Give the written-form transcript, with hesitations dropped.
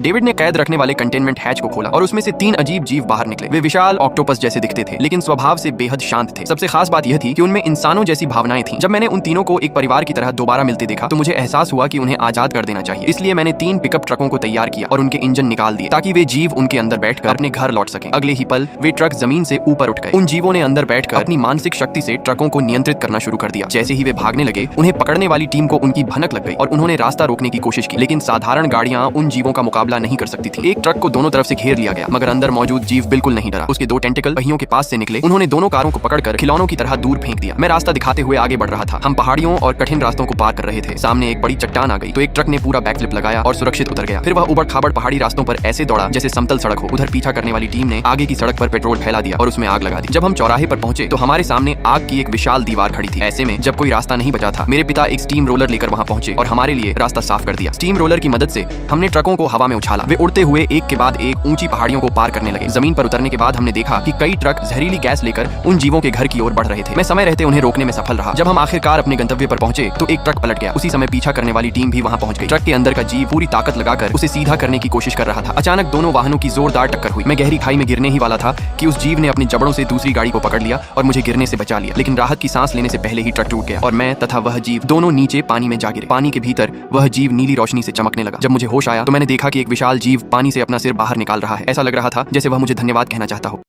David ने कैद रखने वाले कंटेनमेंट हैच को खोला और उसमें से 3 अजीब जीव बाहर निकले। वे विशाल ऑक्टोपस जैसे दिखते थे, लेकिन स्वभाव से बेहद शांत थे। सबसे खास बात यह थी कि उनमें इंसानों जैसी भावनाएं थीं। जब मैंने उन तीनों को एक परिवार की तरह दोबारा मिलते देखा तो मुझे एहसास हुआ कि उन्हें आजाद कर देना चाहिए। इसलिए मैंने 3 पिकअप ट्रकों को तैयार किया और उनके इंजन निकाल दिए ताकि वे जीव उनके अंदर बैठकर अपने घर लौट सकें। अगले ही पल वे ट्रक जमीन से ऊपर उठ गए। उन जीवों ने अंदर बैठकर अपनी मानसिक शक्ति से ट्रकों को नियंत्रित करना शुरू कर दिया। जैसे ही वे भागने लगे, उन्हें पकड़ने वाली टीम को उनकी भनक लग गई और उन्होंने रास्ता रोकने की कोशिश की, लेकिन साधारण गाड़ियां उन जीवों का मुकाबला नहीं कर सकती थी। एक ट्रक को दोनों तरफ से घेर लिया गया, मगर अंदर मौजूद जीव बिल्कुल नहीं डरा। उसके 2 टेंटिकल पहियों के पास से निकले। उन्होंने दोनों कारों को पकड़कर खिलौनों की तरह दूर फेंक दिया। मैं रास्ता दिखाते हुए आगे बढ़ रहा था। हम पहाड़ियों और कठिन रास्तों को पार कर रहे थे। सामने एक बड़ी चट्टान आ गई तो एक ट्रक ने पूरा बैकफ्लिप लगाया और सुरक्षित उतर गया। फिर वह उबड़ खाबड़ पहाड़ी रास्तों पर ऐसे दौड़ा जैसे समतल सड़क हो। उधर पीछा करने वाली टीम ने आगे की सड़क पर पेट्रोल फैला दिया और उसमें आग लगा दी। जब हम चौराहे पर पहुंचे तो हमारे सामने आग की एक विशाल दीवार खड़ी थी। ऐसे में जब कोई रास्ता नहीं बचा था, मेरे पिता एक स्टीम रोलर लेकर वहां पहुंचे और हमारे लिए रास्ता साफ कर दिया। स्टीम रोलर की मदद से हमने ट्रकों को हवा में उछाला। वे उड़ते हुए एक के बाद एक ऊंची पहाड़ियों को पार करने लगे। जमीन पर उतरने के बाद हमने देखा कि कई ट्रक जहरीली गैस लेकर उन जीवों के घर की ओर बढ़ रहे थे। मैं समय रहते उन्हें रोकने में सफल रहा। जब हम आखिरकार अपने गंतव्य पर पहुंचे तो एक ट्रक पलट गया। उसी समय पीछा करने वाली टीम भी वहां पहुंच गई। ट्रक के अंदर का जीव पूरी ताकत लगाकर उसे सीधा करने की कोशिश कर रहा था। अचानक दोनों वाहनों की जोरदार टक्कर हुई। मैं गहरी खाई में गिरने ही वाला था कि उस जीव ने अपने जबड़ों से दूसरी गाड़ी को पकड़ लिया और मुझे गिरने से बचा लिया। लेकिन राहत की सांस लेने से पहले ही ट्रक टूट गया और मैं तथा वह जीव दोनों नीचे पानी में जा गिरे। पानी के भीतर वह जीव नीली रोशनी से चमकने लगा। जब मुझे होश आया तो मैंने देखा कि एक विशाल जीव पानी से अपना सिर बाहर निकाल रहा है। ऐसा लग रहा था जैसे वह मुझे धन्यवाद कहना चाहता हो।